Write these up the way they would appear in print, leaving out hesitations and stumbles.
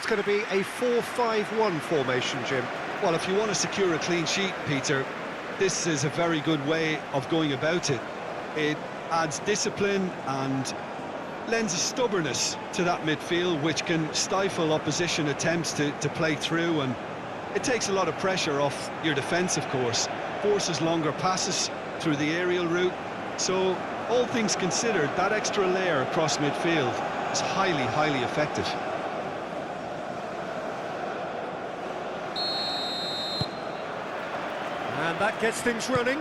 it's going to be a 4-5-1 formation, Jim. Well, if you want to secure a clean sheet, Peter, this is a very good way of going about it. It adds discipline and lends a stubbornness to that midfield, which can stifle opposition attempts to play through, and it takes a lot of pressure off your defence, of course, forces longer passes through the aerial route. So, all things considered, that extra layer across midfield is highly, highly effective. And that gets things running.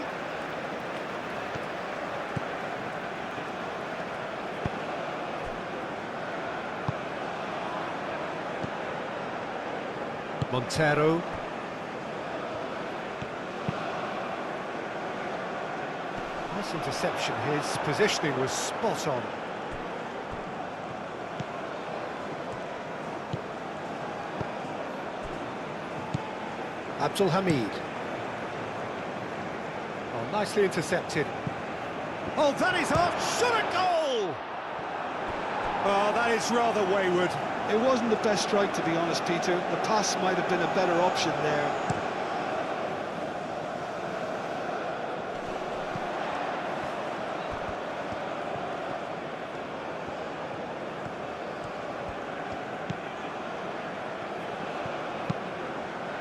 Montero. Nice interception. His positioning was spot on. Abdul Hamid. Oh, nicely intercepted. Oh, that is off! Shot a goal! Oh, that is rather wayward. It wasn't the best strike, to be honest, Peter. The pass might have been a better option there.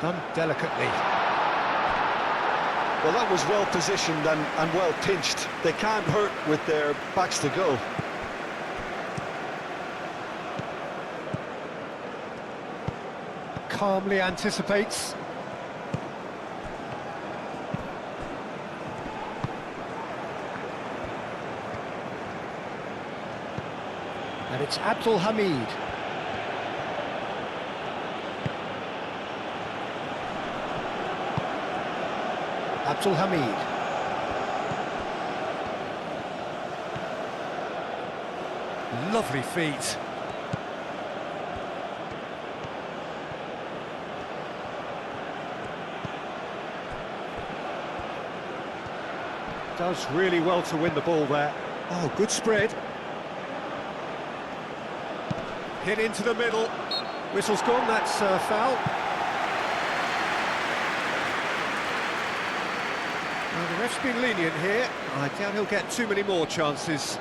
Done delicately. Well, that was well positioned and well pinched. They can't hurt with their backs to goal. Calmly anticipates. And it's Abdul Hamid. Abdul Hamid. Lovely feet. Does really well to win the ball there. Oh, good spread. Hit into the middle. Whistle's gone, that's foul. Well, the ref's been lenient here. I doubt he'll get too many more chances.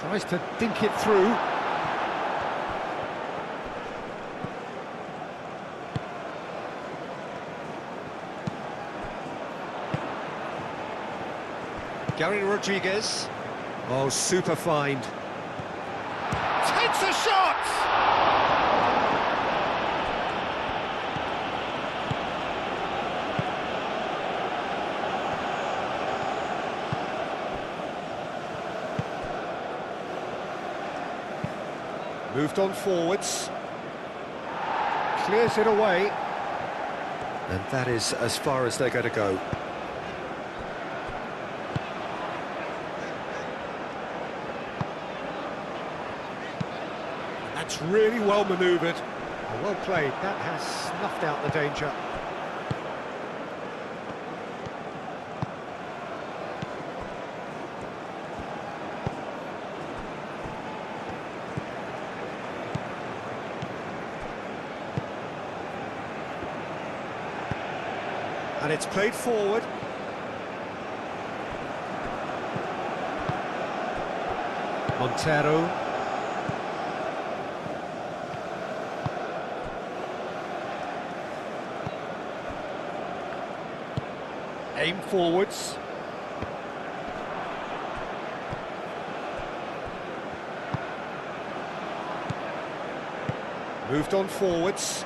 Tries to dink it through. Gary Rodriguez. Oh, super find. Takes a shot! Moved on forwards. Clears it away. And that is as far as they're going to go. That's really well manoeuvred. Well played. That has snuffed out the danger. And it's played forward. Montero. Aim forwards. Moved on forwards.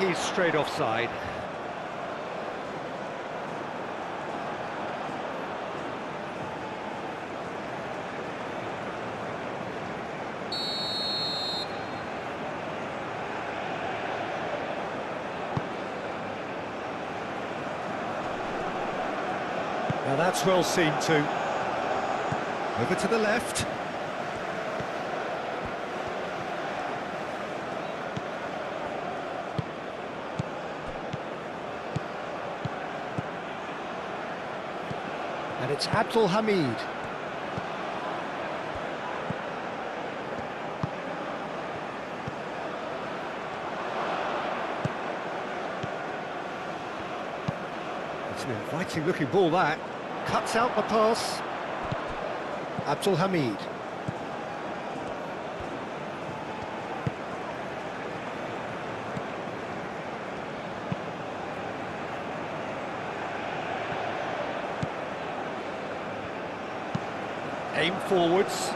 he's straight offside. Now that's well seen too. Over to the left. And it's Abdul Hamid. It's an inviting looking ball that. Cuts out the pass. Abdul Hamid. Aim forwards.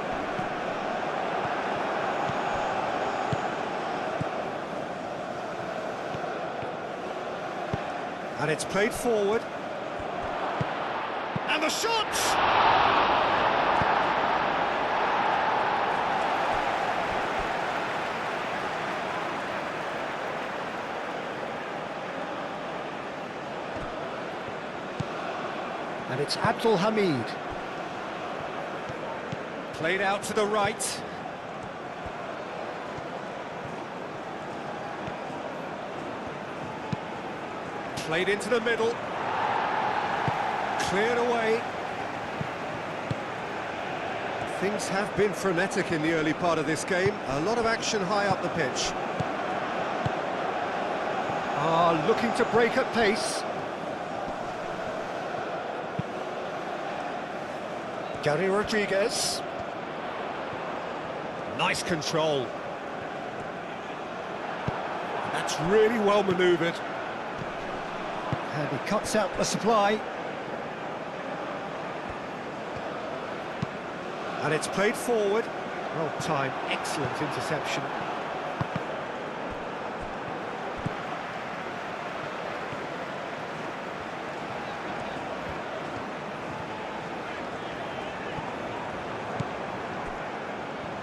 And it's played forward. And the shot! And it's Abdul Hamid. Played out to the right. Played into the middle. Cleared away. Things have been frenetic in the early part of this game. A lot of action high up the pitch. Looking to break at pace. Gary Rodriguez. Nice control. That's really well manoeuvred. And he cuts out the supply. And it's played forward. Well timed, excellent interception.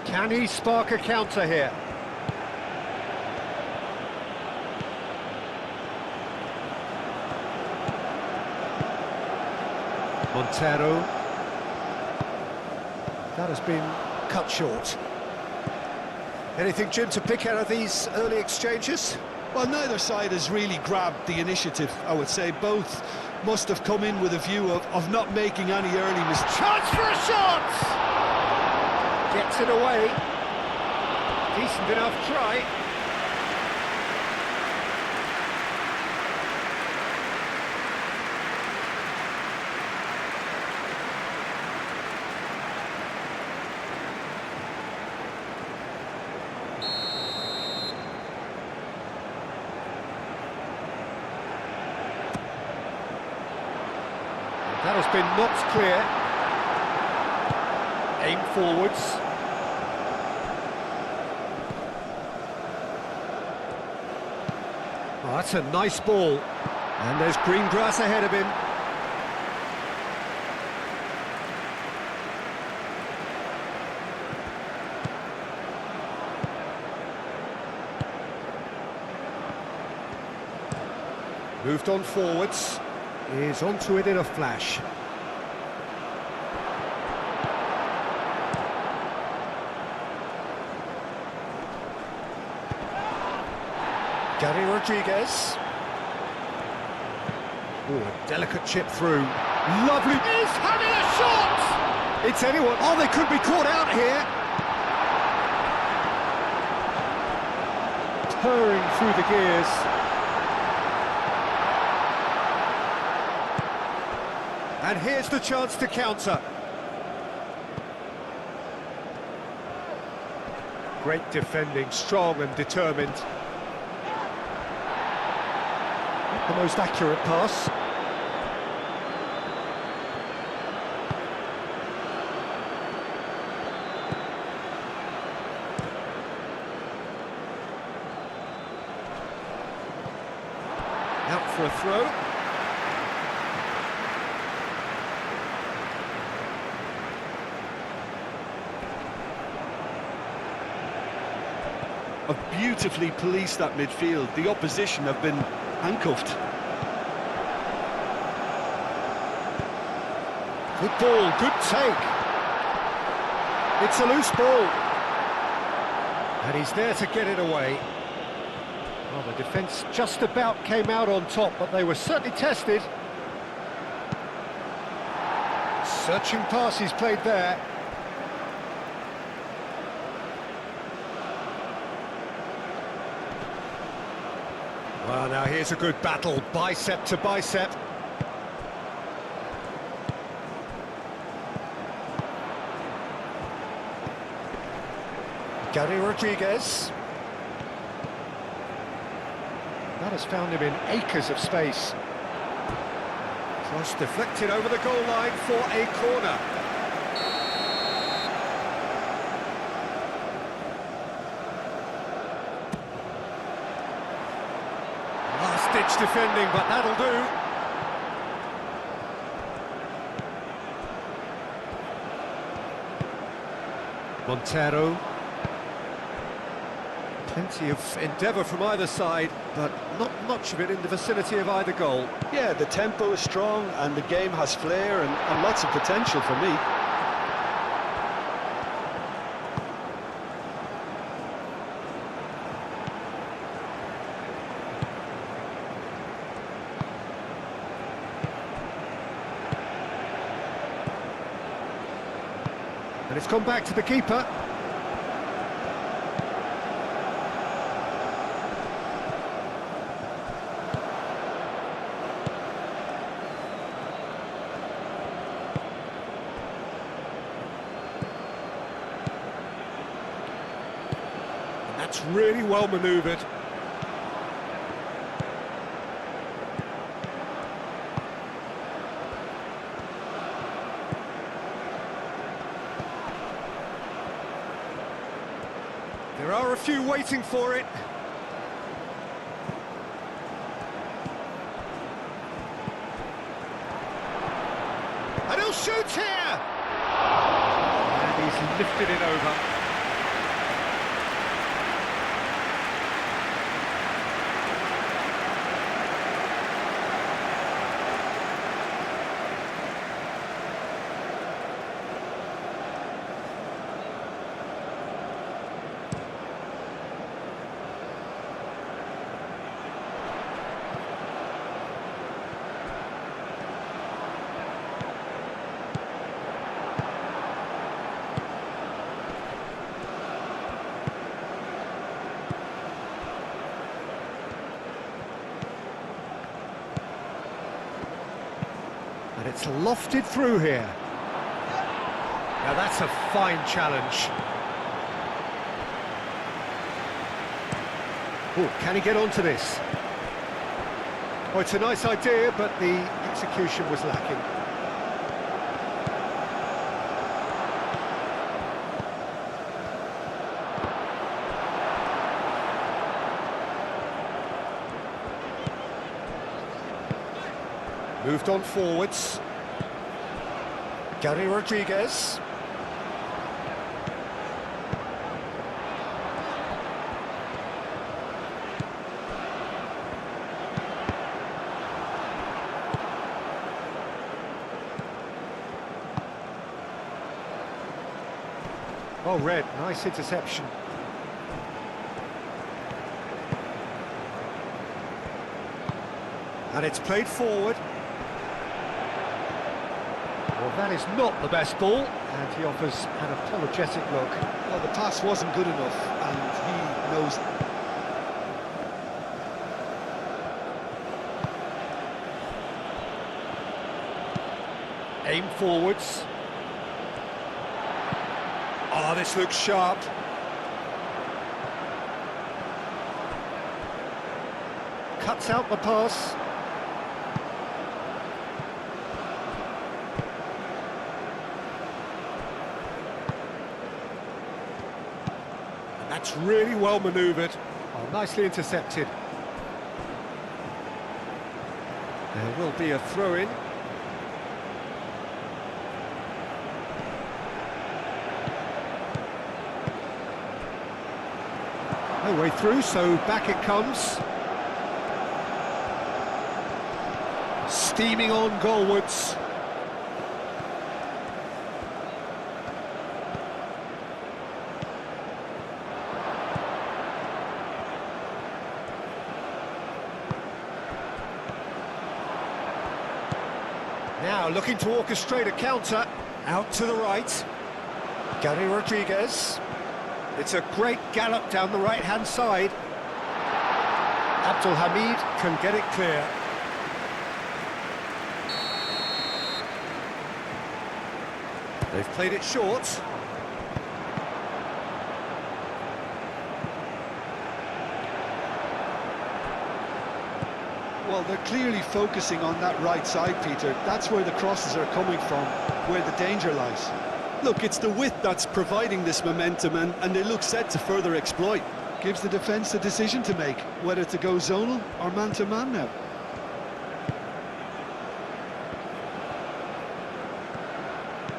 Can he spark a counter here? Montero. That has been cut short. Anything, Jim, to pick out of these early exchanges? Well, neither side has really grabbed the initiative, I would say. Both must have come in with a view of not making any early mistakes. Chance for a shot! Gets it away. Decent enough try. That has been knocked clear. Aim forwards. Oh, that's a nice ball. And there's green grass ahead of him. Moved on forwards. Is onto it in a flash. Gary Rodriguez. Oh, a delicate chip through. Lovely. He's having a shot! It's anyone. Oh, they could be caught out here. Purring through the gears. And here's the chance to counter. Great defending, strong and determined. The most accurate pass. Out for a throw. Have beautifully policed that midfield. The opposition have been handcuffed. Good ball, good take. It's a loose ball. And he's there to get it away. Well, the defence just about came out on top, but they were certainly tested. Searching pass he's played there. Well, now here's a good battle, bicep to bicep. Gary Rodriguez. That has found him in acres of space. Cross deflected over the goal line for a corner. Last-ditch defending, but that'll do. Montero. Plenty of endeavour from either side, but not much of it in the vicinity of either goal. Yeah, the tempo is strong and the game has flair and lots of potential for me. And it's gone back to the keeper. That's really well manoeuvred. There are a few waiting for it. And he'll shoot here! And he's lifted it over. And it's lofted through here. Now that's a fine challenge. Oh, can he get onto this? Oh, it's a nice idea, but the execution was lacking. Moved on forwards. Gary Rodriguez. Oh, Red, nice interception. And it's played forward. Well, that is not the best ball, and he offers an apologetic look. Well, the pass wasn't good enough, and he knows. Aim forwards. Oh, this looks sharp. Cuts out the pass. That's really well manoeuvred. Oh, nicely intercepted. There will be a throw-in. No way through, so back it comes. Steaming on goalwards. Now looking to orchestrate a counter. Out to the right. Gary Rodriguez. It's a great gallop down the right-hand side. Abdul Hamid can get it clear. They've played it short. Well, they're clearly focusing on that right side, Peter. That's where the crosses are coming from, where the danger lies. Look, it's the width that's providing this momentum, and they look set to further exploit. Gives the defence a decision to make, whether to go zonal or man-to-man now.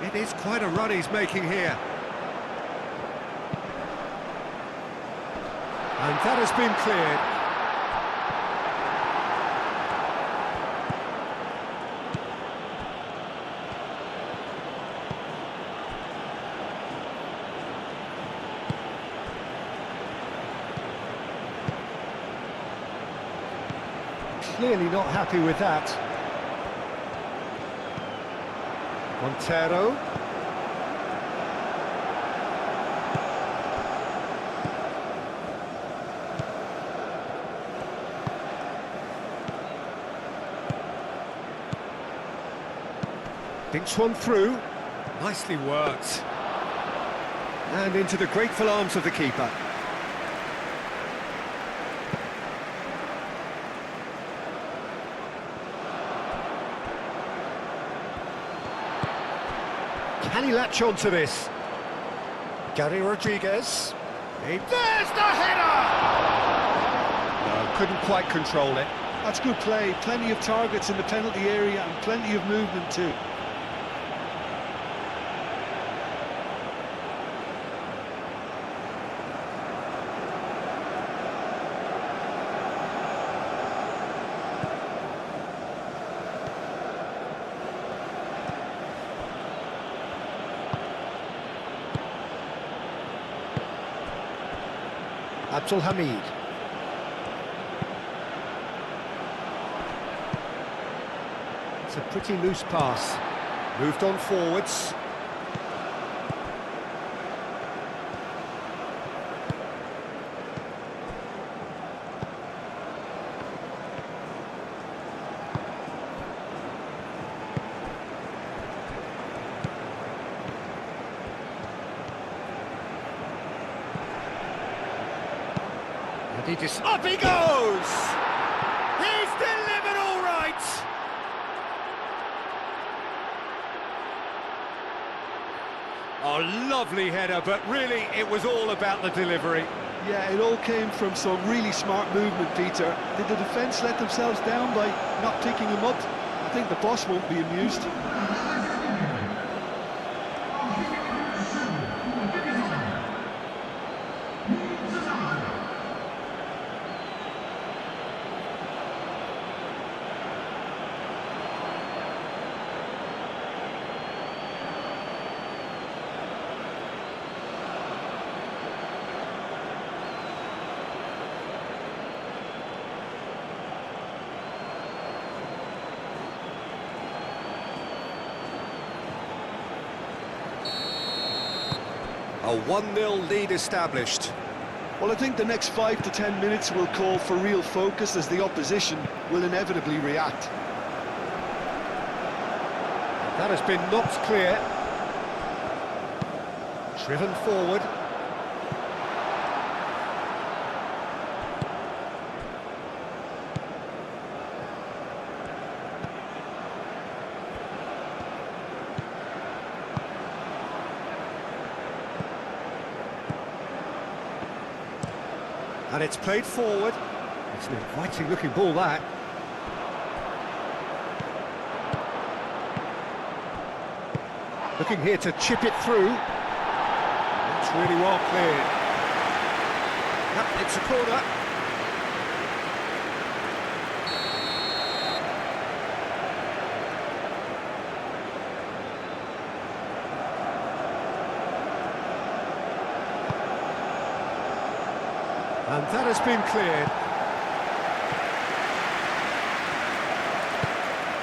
It is quite a run he's making here. And that has been cleared. Clearly not happy with that. Montero. Dinks one through. Nicely worked. And into the grateful arms of the keeper. Can he latch on to this? Gary Rodriguez. There's the header! No, couldn't quite control it. That's good play. Plenty of targets in the penalty area and plenty of movement too. Abdul Hamid. It's a pretty loose pass. Moved on forwards. Up he goes! He's delivered all right! Oh, lovely header, but really it was all about the delivery. Yeah, it all came from some really smart movement, Peter. Did the defence let themselves down by not picking him up? I think the boss won't be amused. A 1-0 lead established. Well, I think the next 5 to 10 minutes will call for real focus as the opposition will inevitably react. That has been knocked clear. Driven forward. And it's played forward. It's an inviting looking ball, that. Looking here to chip it through. It's really well cleared. Yep, it's a corner. And that has been cleared.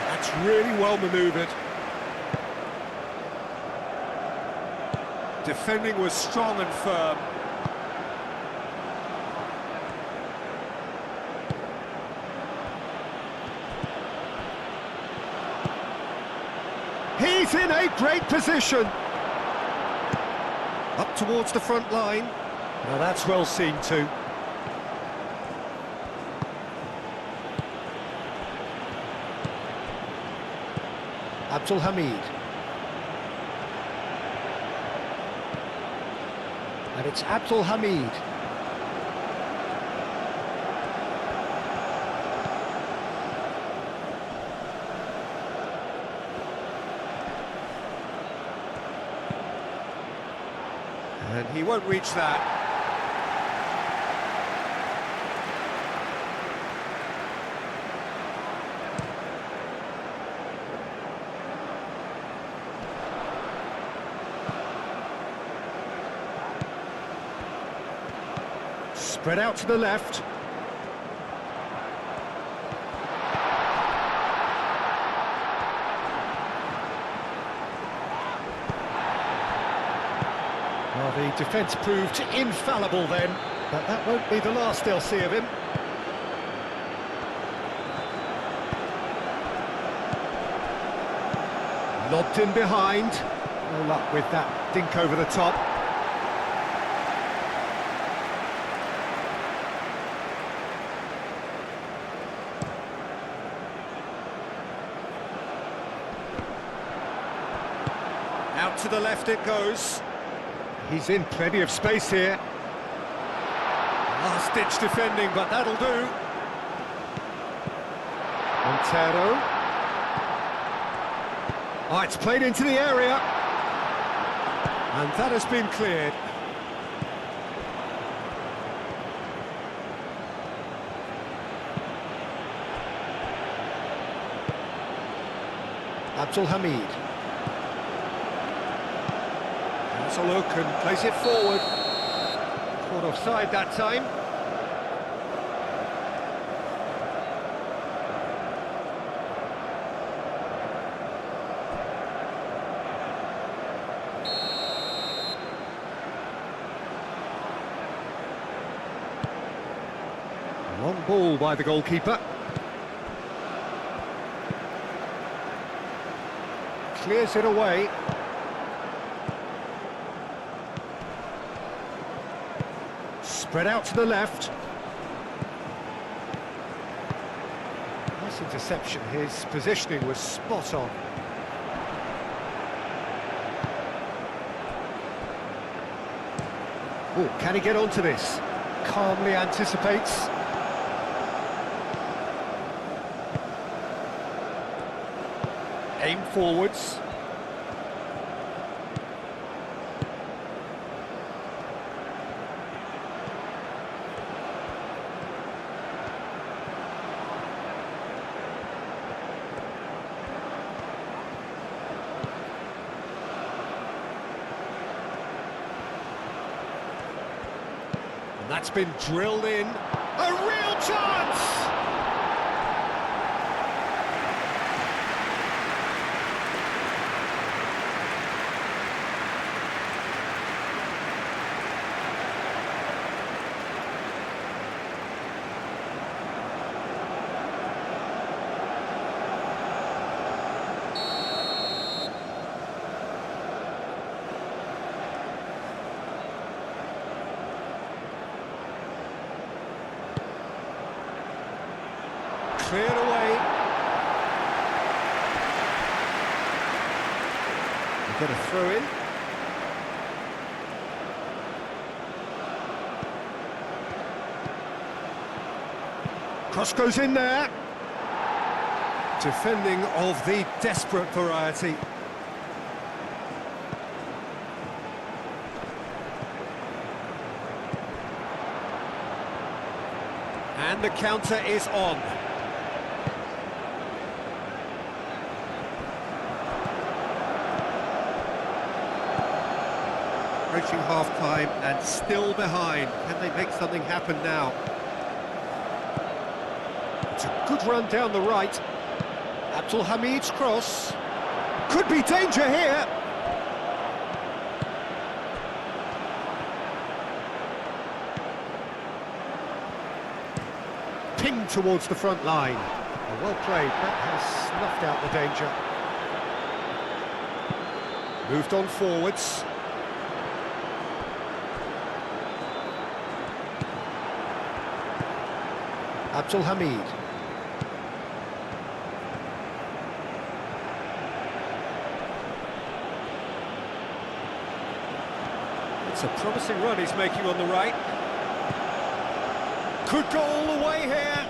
That's really well manoeuvred. Defending was strong and firm. He's in a great position. Up towards the front line. Now that's well seen too. Abdul Hamid. And it's Abdul Hamid. And he won't reach that. Spread out to the left. Well, the defence proved infallible then, but that won't be the last they'll see of him. Lobbed in behind. No luck with that dink over the top. Out to the left it goes. He's in plenty of space here. Last-ditch defending, but that'll do. Montero. Oh, it's played into the area. And that has been cleared. Abdul Hamid. Has a look and plays it forward. Caught offside that time. Long ball by the goalkeeper. Clears it away. Spread out to the left. Nice interception. His positioning was spot on. Oh, can he get onto this? Calmly anticipates. Aim forwards. And that's been drilled in. A real chance! Cleared away. We've got a throw in. Cross goes in there. Defending of the desperate variety. And the counter is on. Reaching half-time and still behind. Can they make something happen now? It's a good run down the right. Abdul Hamid's cross. Could be danger here. Pinged towards the front line. Well played, that has snuffed out the danger. Moved on forwards. Abdul Hamid. It's a promising run he's making on the right. Could go all the way here.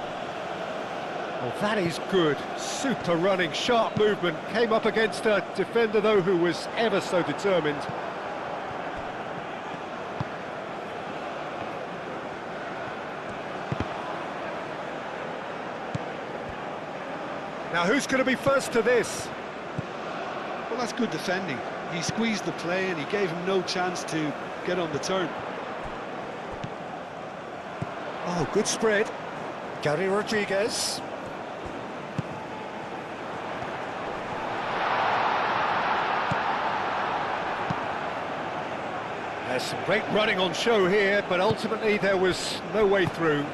Oh, that is good. Super running, sharp movement. Came up against a defender, though, who was ever so determined. Now, who's going to be first to this? Well, that's good defending. He squeezed the play and he gave him no chance to get on the turn. Oh, good spread. Gary Rodriguez. There's some great running on show here, but ultimately there was no way through.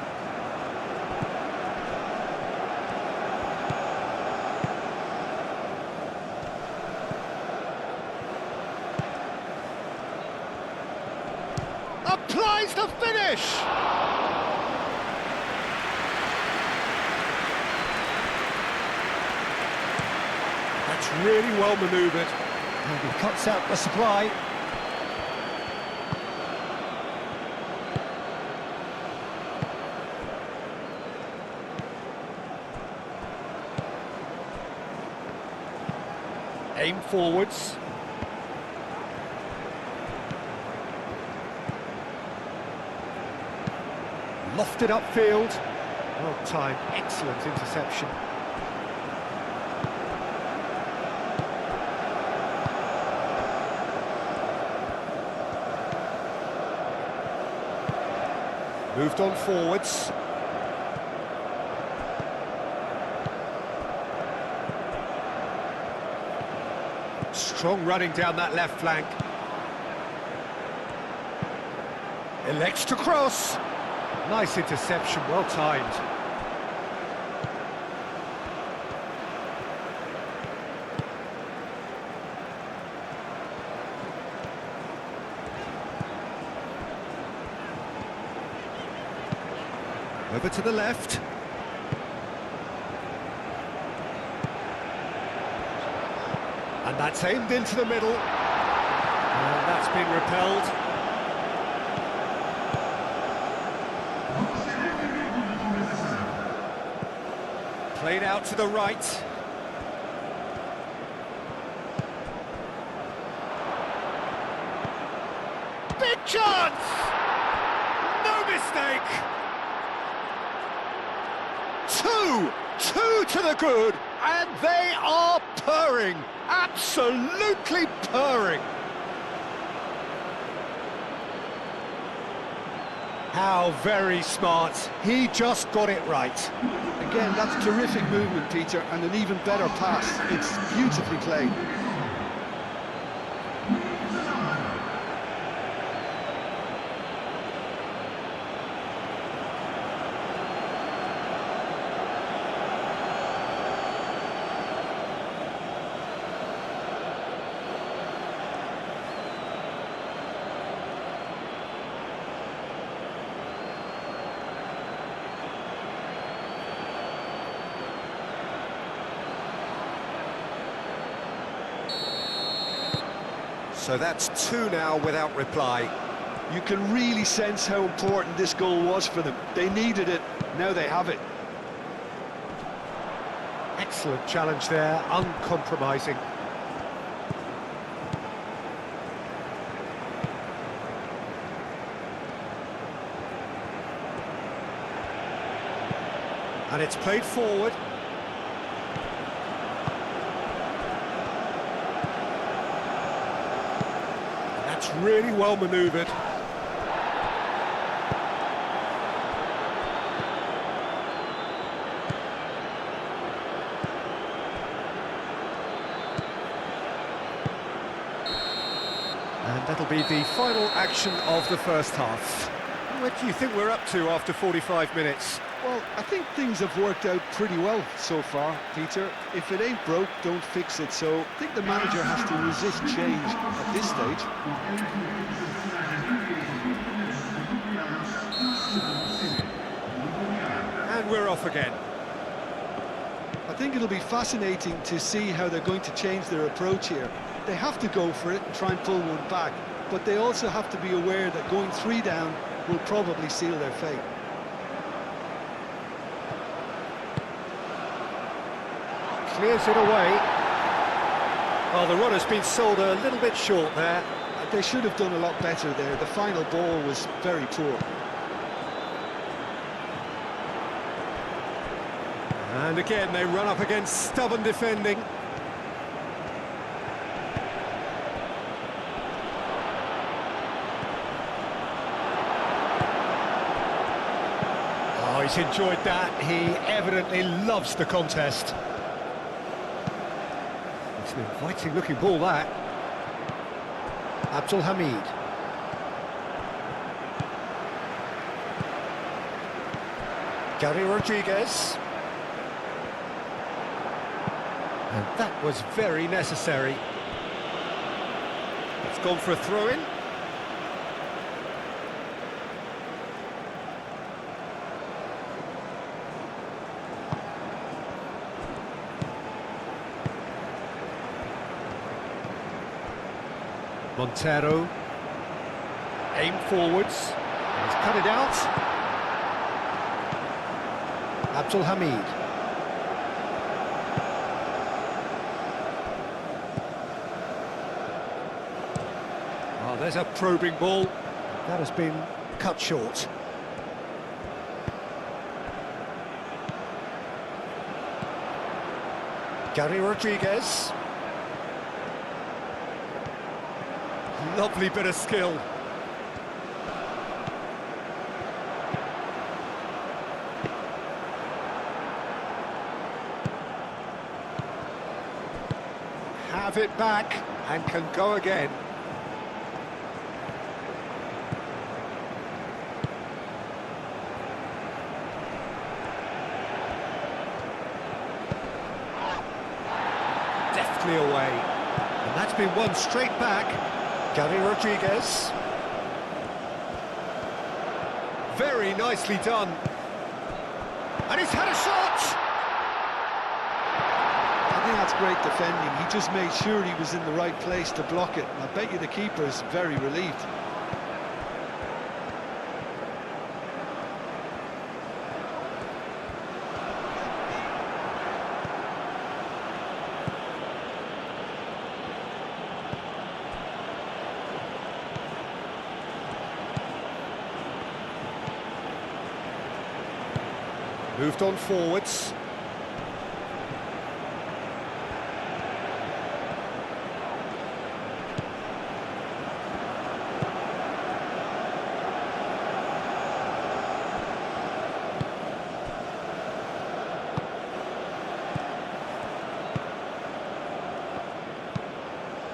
Applies the finish! That's really well manoeuvred. And he cuts out the supply. Aim forwards. Lofted upfield. Well timed, excellent interception. Moved on forwards. Strong running down that left flank. Elects to cross. Nice interception, well timed. Over to the left. And that's aimed into the middle. And that's been repelled. Played out to the right. Big chance! No mistake! Two to the good, and they are purring, absolutely purring. How very smart, he just got it right. Again, that's terrific movement, Peter, and an even better pass. It's beautifully played. So that's two now without reply. You can really sense how important this goal was for them. They needed it, now they have it. Excellent challenge there, uncompromising. And it's played forward. That's really well manoeuvred. And that'll be the final action of the first half. What do you think we're up to after 45 minutes? Well, I think things have worked out pretty well so far, Peter. If it ain't broke, don't fix it. So I think the manager has to resist change at this stage. And we're off again. I think it'll be fascinating to see how they're going to change their approach here. They have to go for it and try and pull one back, but they also have to be aware that going 3 down will probably seal their fate. Clears it away. Well, the run has been sold a little bit short there. They should have done a lot better there. The final ball was very poor. And again, they run up against stubborn defending. Oh, he's enjoyed that. He evidently loves the contest. It's an inviting looking ball, that. Abdul Hamid. Gary Rodriguez. And that was very necessary. It's gone for a throw-in. Montero. Aim forwards. He's cut it out. Abdul Hamid. Oh, there's a probing ball. That has been cut short. Gary Rodriguez. Lovely bit of skill. Have it back and can go again. Deftly away. And that's been won straight back. Gary Rodriguez. Very nicely done. And he's had a shot! I think that's great defending. He just made sure he was in the right place to block it. And I bet you the keeper's very relieved. Moved on forwards.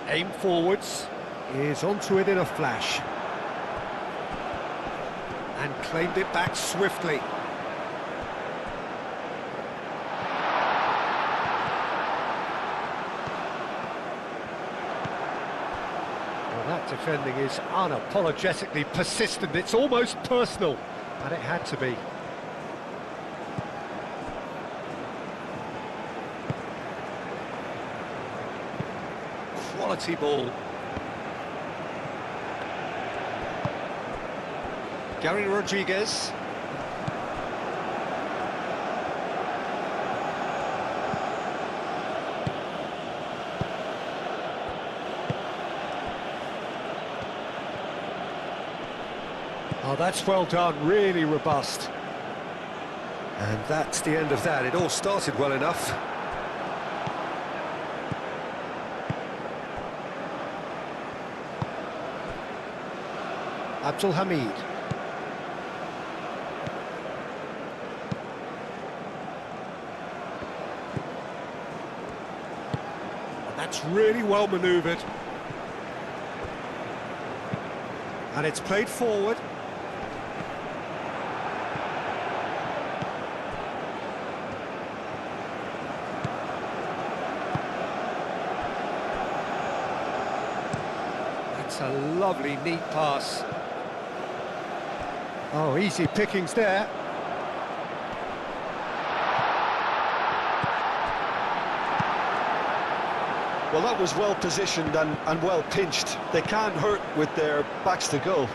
Aim forwards. Is onto it in a flash. And claimed it back swiftly. That defending is unapologetically persistent. It's almost personal, and it had to be. Quality ball. Gary Rodriguez. Oh, that's well done, really robust. And that's the end of that. It all started well enough. Abdul Hamid. That's really well manoeuvred. And it's played forward. That's a lovely, neat pass. Oh, easy pickings there. Well, that was well positioned and well pinched. They can't hurt with their backs to goal.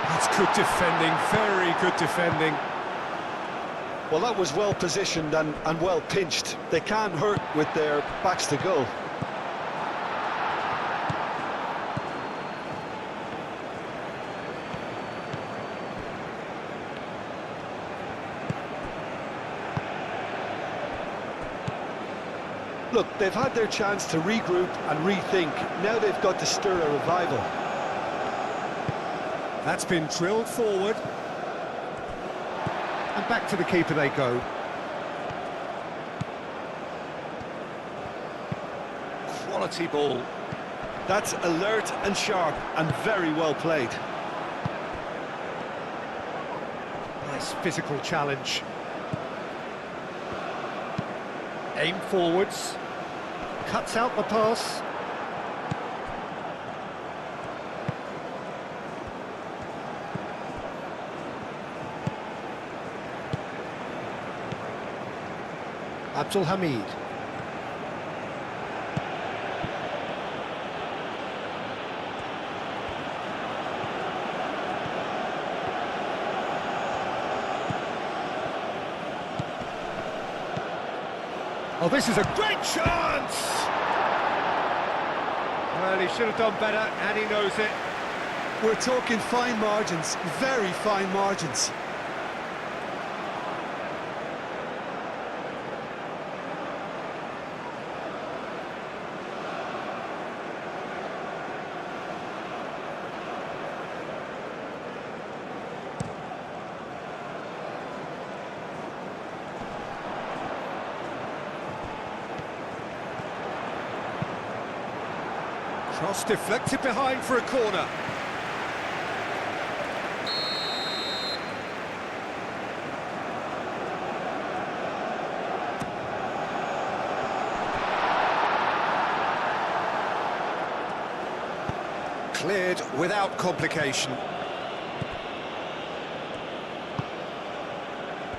That's good defending, very good defending. Well, that was well positioned and well pinched. They can't hurt with their backs to goal. Look, they've had their chance to regroup and rethink. Now they've got to stir a revival. That's been drilled forward. And back to the keeper they go. Quality ball. That's alert and sharp and very well played. Nice physical challenge. Aim forwards. Cuts out the pass. Abdul Hamid. Oh, this is a great chance! Well, he should have done better, and he knows it. We're talking fine margins, very fine margins. Cross deflected behind for a corner. Cleared without complication.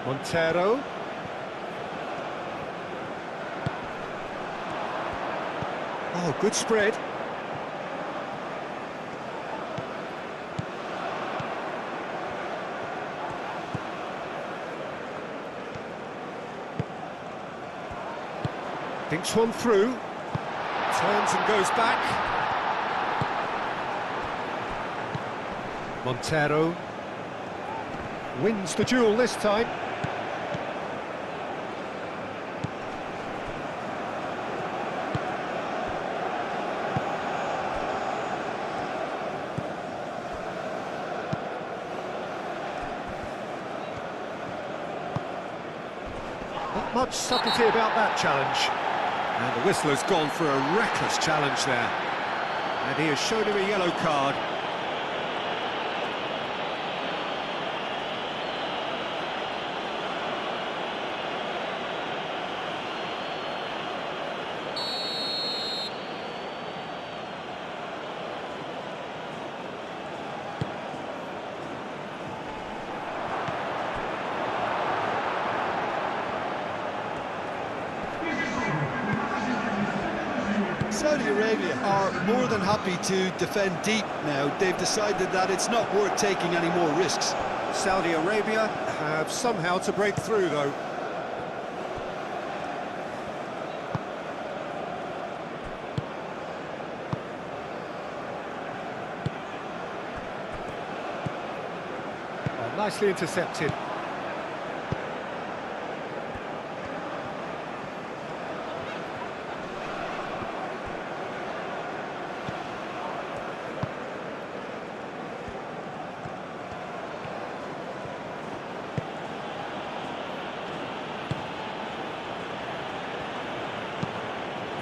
Montero. Oh, good spread. Thinks one through, turns and goes back. Montero wins the duel this time. Not much subtlety about that challenge. And the whistler's gone for a reckless challenge there. And he has shown him a yellow card. Saudi Arabia are more than happy to defend deep now. They've decided that it's not worth taking any more risks. Saudi Arabia have somehow to break through, though. Nicely intercepted.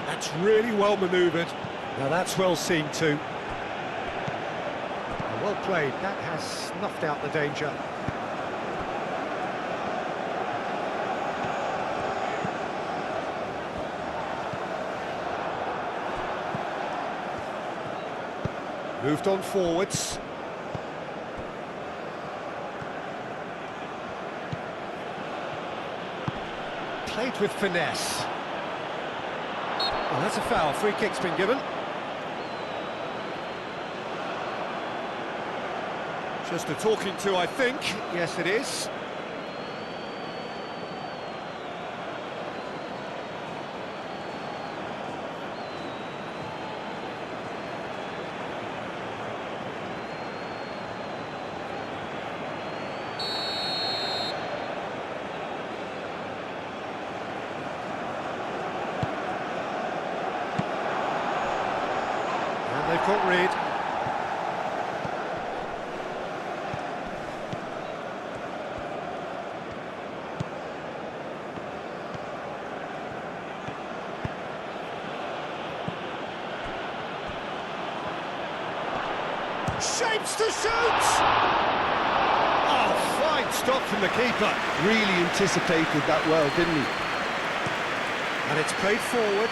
That's really well manoeuvred. Now that's well seen too. Well played. That has snuffed out the danger. Moved on forwards. Played with finesse. Well, that's a foul. Free kick's been given. Just a talking to, I think. Yes, it is. And they've got rid. Shapes to shoot! Oh, fine stop from the keeper. Really anticipated that well, didn't he? And it's played forward.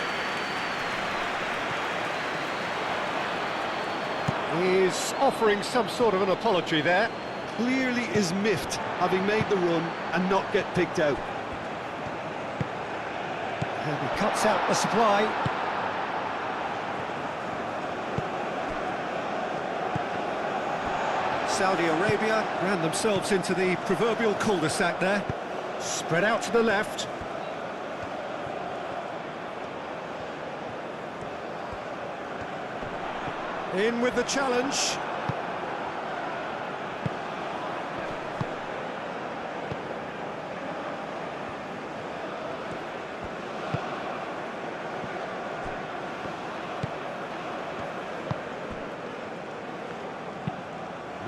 He's offering some sort of an apology there. Clearly is miffed, having made the run and not get picked out. And he cuts out the supply. Saudi Arabia ran themselves into the proverbial cul-de-sac there. Spread out to the left. In with the challenge.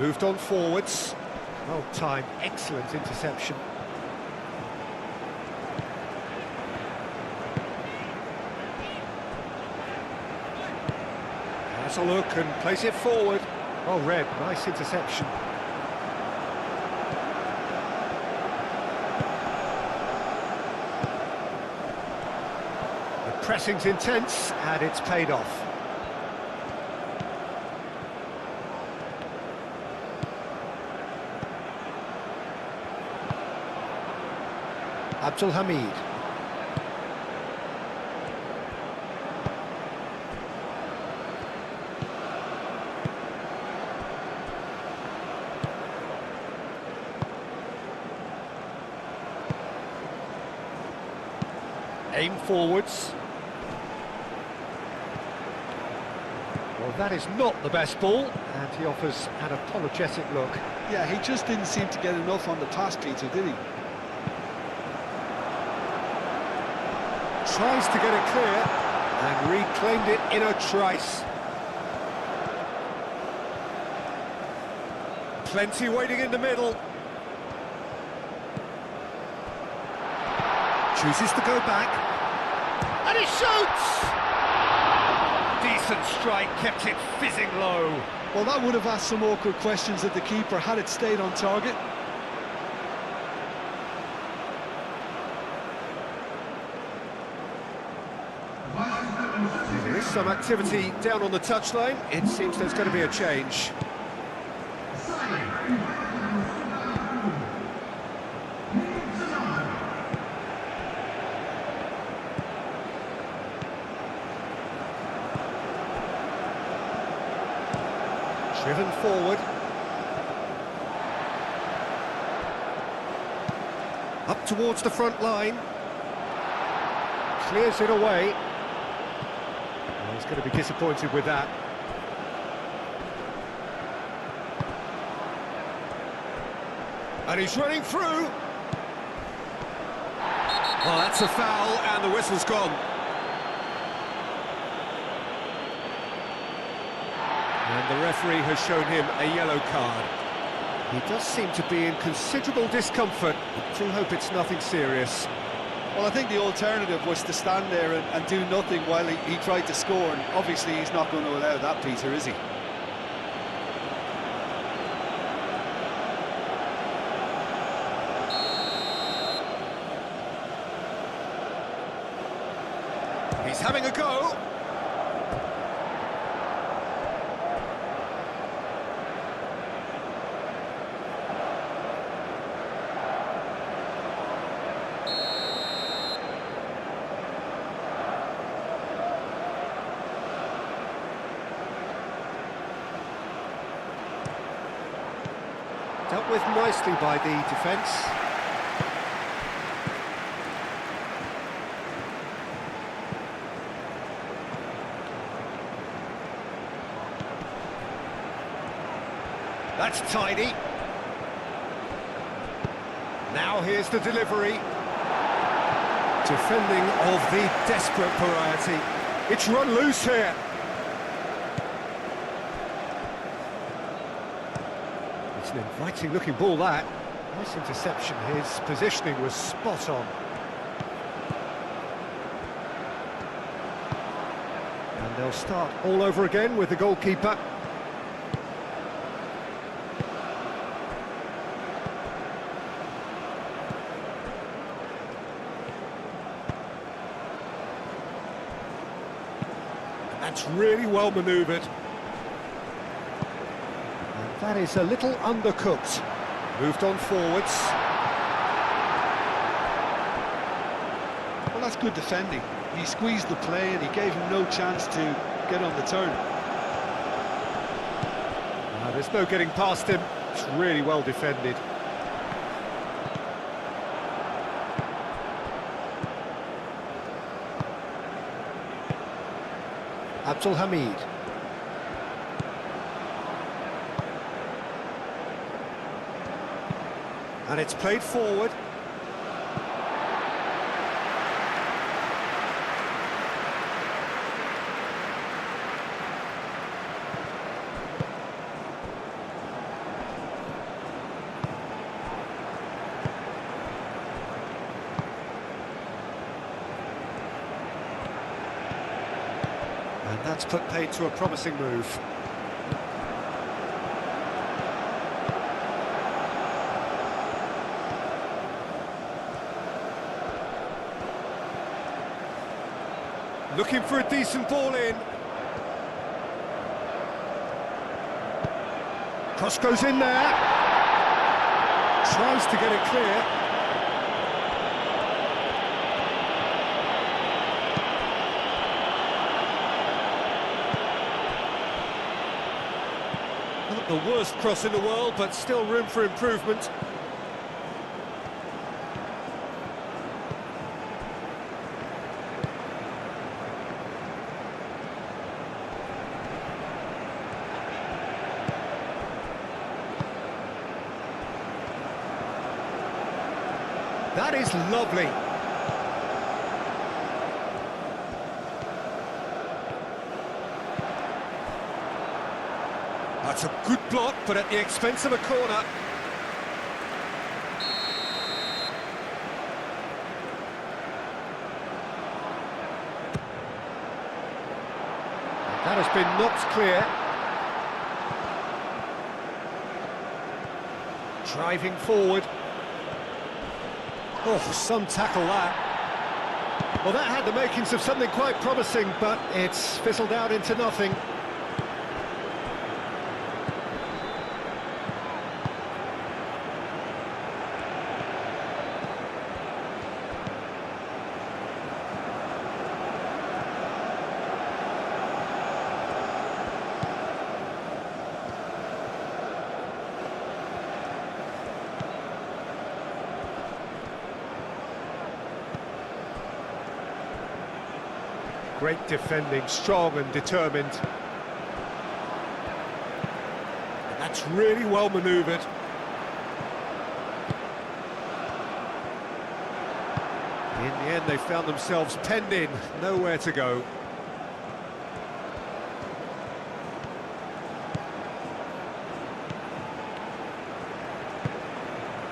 Moved on forwards. Well timed, excellent interception. Has a look and plays it forward. Well read, nice interception. The pressing's intense and it's paid off. Abdul Hamid. Aim forwards. Well, that is not the best ball, and he offers an apologetic look. Yeah, he just didn't seem to get enough on the pass, Peter, did he? Tries to get it clear, and reclaimed it in a trice. Plenty waiting in the middle. Chooses to go back. And he shoots! Decent strike, kept it fizzing low. Well, that would have asked some awkward questions of the keeper had it stayed on target. There is some activity down on the touchline. It seems there's going to be a change. Driven forward. Up towards the front line. Clears it away. Well, he's going to be disappointed with that. And he's running through. Well, that's a foul, and the whistle's gone. And the referee has shown him a yellow card. He does seem to be in considerable discomfort. I do hope it's nothing serious. Well, I think the alternative was to stand there and do nothing while he tried to score, and obviously he's not going to allow that, Peter, is he? He's having a go. Dealt with nicely by the defence. That's tidy. Now here's the delivery. Defending of the desperate variety. It's run loose here. It's an inviting looking ball, that. Nice interception. His positioning was spot on. And they'll start all over again with the goalkeeper. That's really well manoeuvred. And that is a little undercooked. Moved on forwards. Well, that's good defending. He squeezed the play and he gave him no chance to get on the turn. There's no getting past him. It's really well defended. Abdul Hamid. And it's played forward. And that's put paid to a promising move. Looking for a decent ball in. Cross goes in there. Tries to get it clear. Not the worst cross in the world, but still room for improvement. That is lovely. That's a good block, but at the expense of a corner. That has been knocked clear. Driving forward. Oh, some tackle that. Well, that had the makings of something quite promising, but it's fizzled out into nothing. Great defending, strong and determined. And that's really well manoeuvred. In the end, they found themselves penned in, nowhere to go.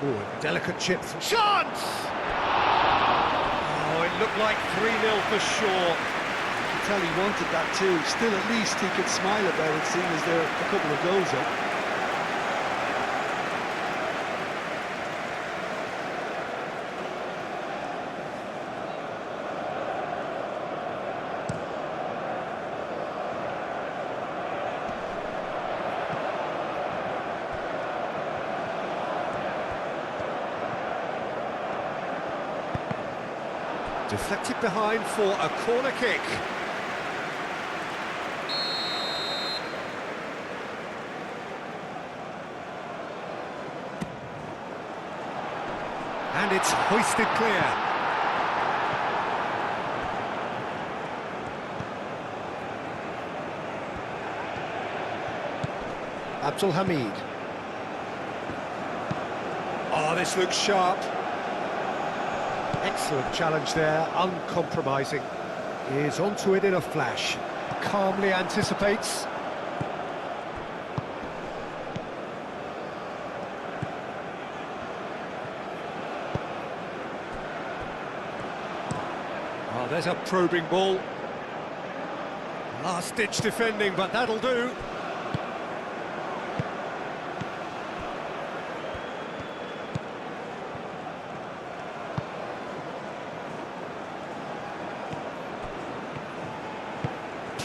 Oh, a delicate chip. Chance! Oh, it looked like 3-0 for sure. You can tell he wanted that too. Still, at least he could smile about it, seeing as there are a couple of goals up. Deflected behind for a corner kick. And it's hoisted clear. Abdul Hamid. Oh, this looks sharp. Excellent challenge there, uncompromising. He is onto it in a flash. Calmly anticipates. Oh, there's a probing ball. Last-ditch defending, but that'll do.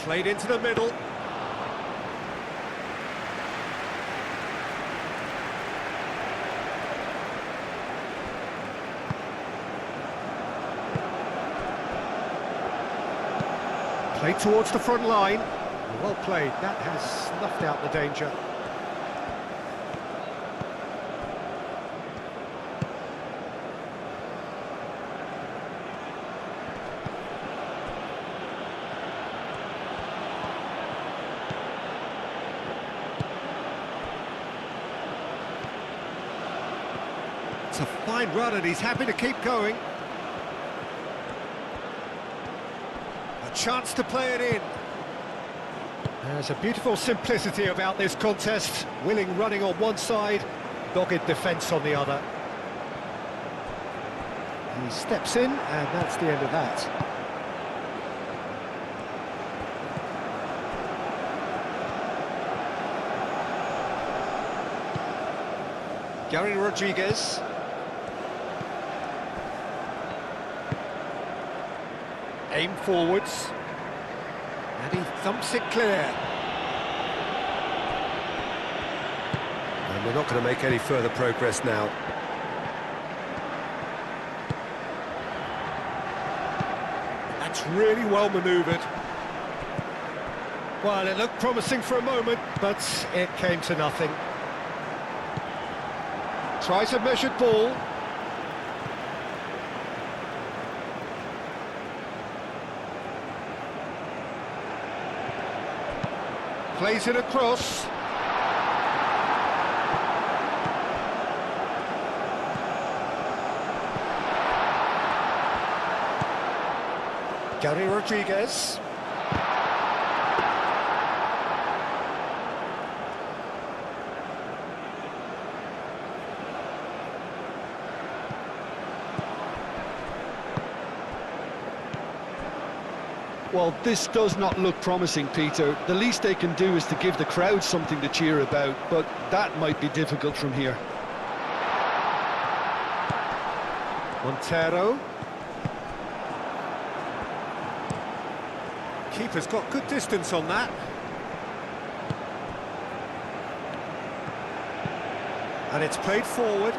Played into the middle. Played towards the front line. Well played, that has snuffed out the danger. It's a fine run and he's happy to keep going. A chance to play it in. There's a beautiful simplicity about this contest. Willing running on one side, dogged defence on the other. He steps in and that's the end of that. Gary Rodriguez. Aim forwards. And he thumps it clear. And we're not going to make any further progress now. That's really well manoeuvred. Well, it looked promising for a moment, but it came to nothing. Tries a measured ball. Plays it across. Gary Rodriguez. Well, this does not look promising, Peter. The least they can do is to give the crowd something to cheer about, but that might be difficult from here. Montero. Keeper's got good distance on that. And it's played forward.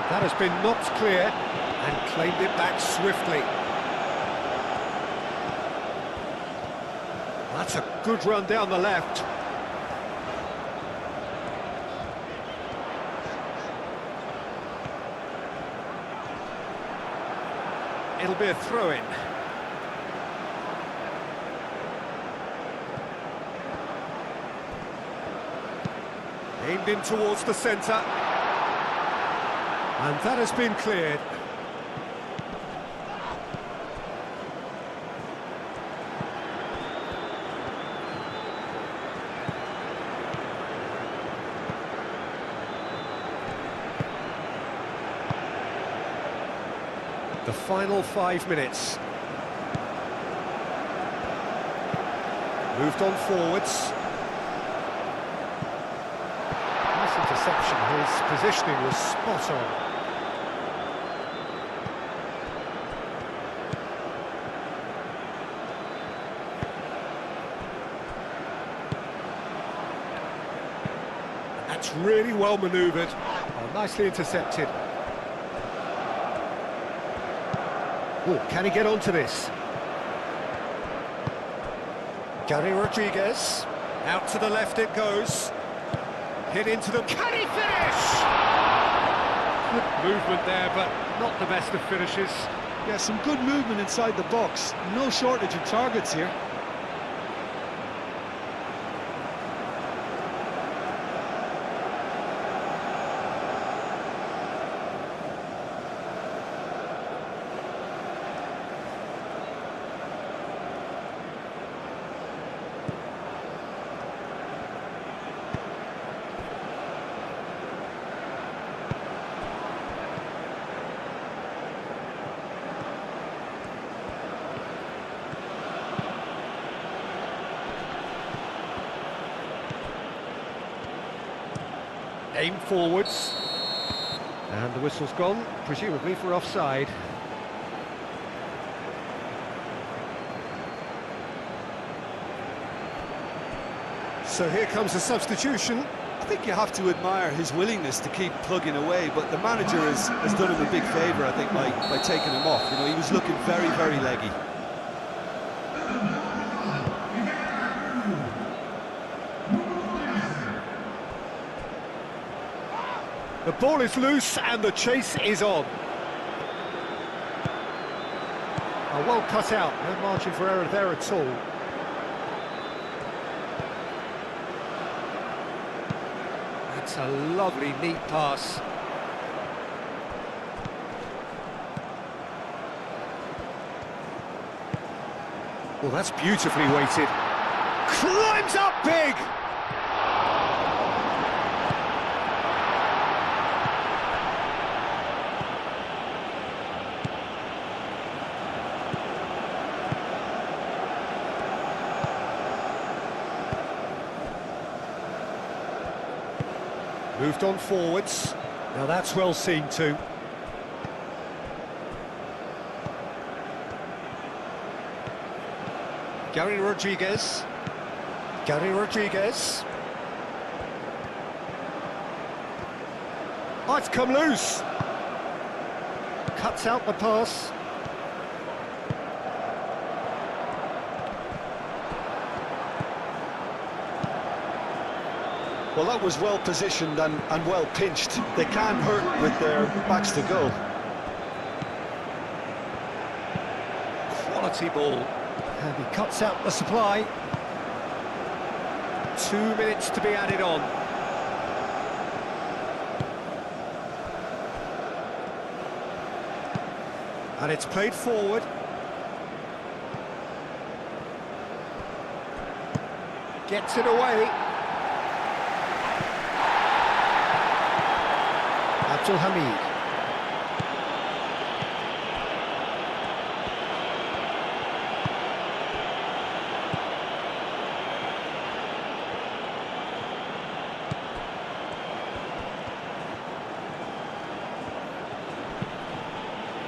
That has been knocked clear and claimed it back swiftly. That's a good run down the left. It'll be a throw-in. Aimed in towards the centre. And that has been cleared. The final 5 minutes. Moved on forwards. Nice interception. His positioning was spot on. That's really well manoeuvred. Oh, nicely intercepted. Oh, can he get onto this? Gary Rodriguez. Out to the left it goes. Hit into the... Can he finish? Good movement there, but not the best of finishes. Yeah, some good movement inside the box. No shortage of targets here. Aim forwards. And the whistle's gone, presumably for offside. So here comes a substitution. I think you have to admire his willingness to keep plugging away, but the manager has done him a big favour, I think, by taking him off. You know, he was looking very, very leggy. The ball is loose and the chase is on. Oh, well cut out, no margin for error there at all. That's a lovely, neat pass. Well, that's beautifully weighted. Climbs up big! Moved on forwards. Now that's well seen too. Gary Rodriguez. Gary Rodriguez. Oh, it's come loose. Cuts out the pass. Well, that was well positioned and well pinched. They can hurt with their backs to goal. Quality ball. And he cuts out the supply. 2 minutes to be added on. And it's played forward. Gets it away. Abdul Hamid.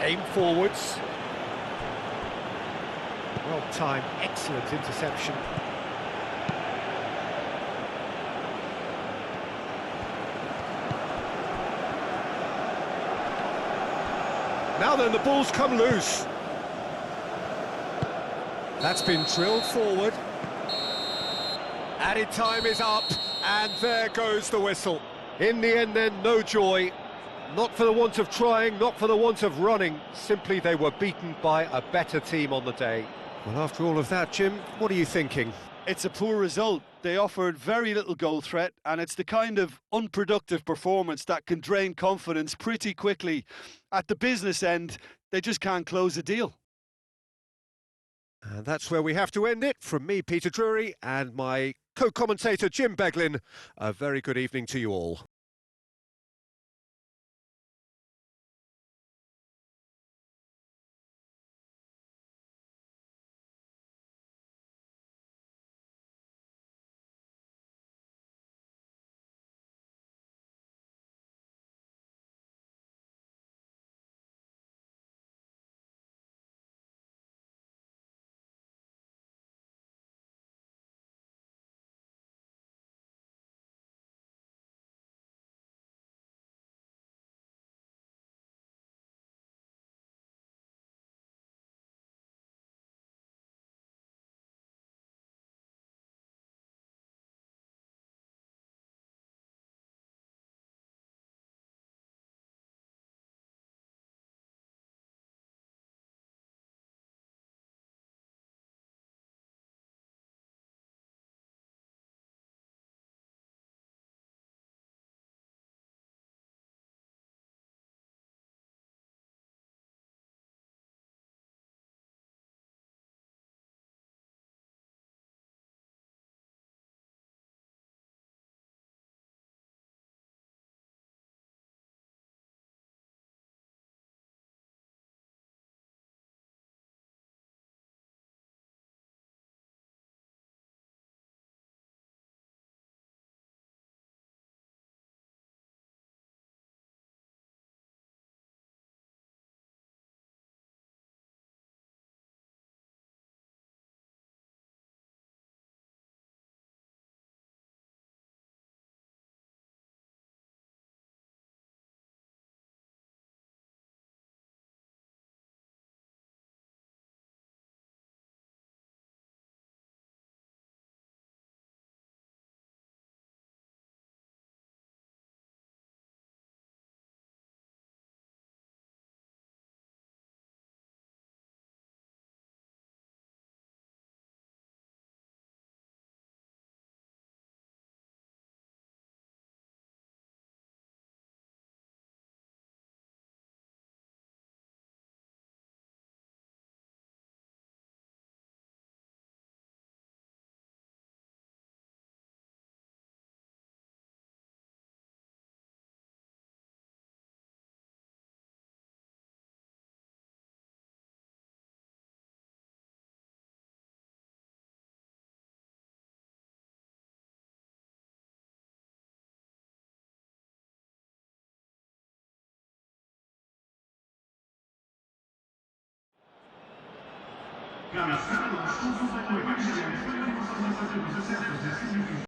Aim forwards. Well timed, excellent interception. Now then, the ball's come loose. That's been drilled forward. Added time is up, and there goes the whistle. In the end then, no joy. Not for the want of trying, not for the want of running. Simply they were beaten by a better team on the day. Well, after all of that, Jim, what are you thinking? It's a poor result. They offered very little goal threat, and it's the kind of unproductive performance that can drain confidence pretty quickly. At the business end, they just can't close a deal. And that's where we have to end it. From me, Peter Drury, and my co-commentator, Jim Beglin, a very good evening to you all.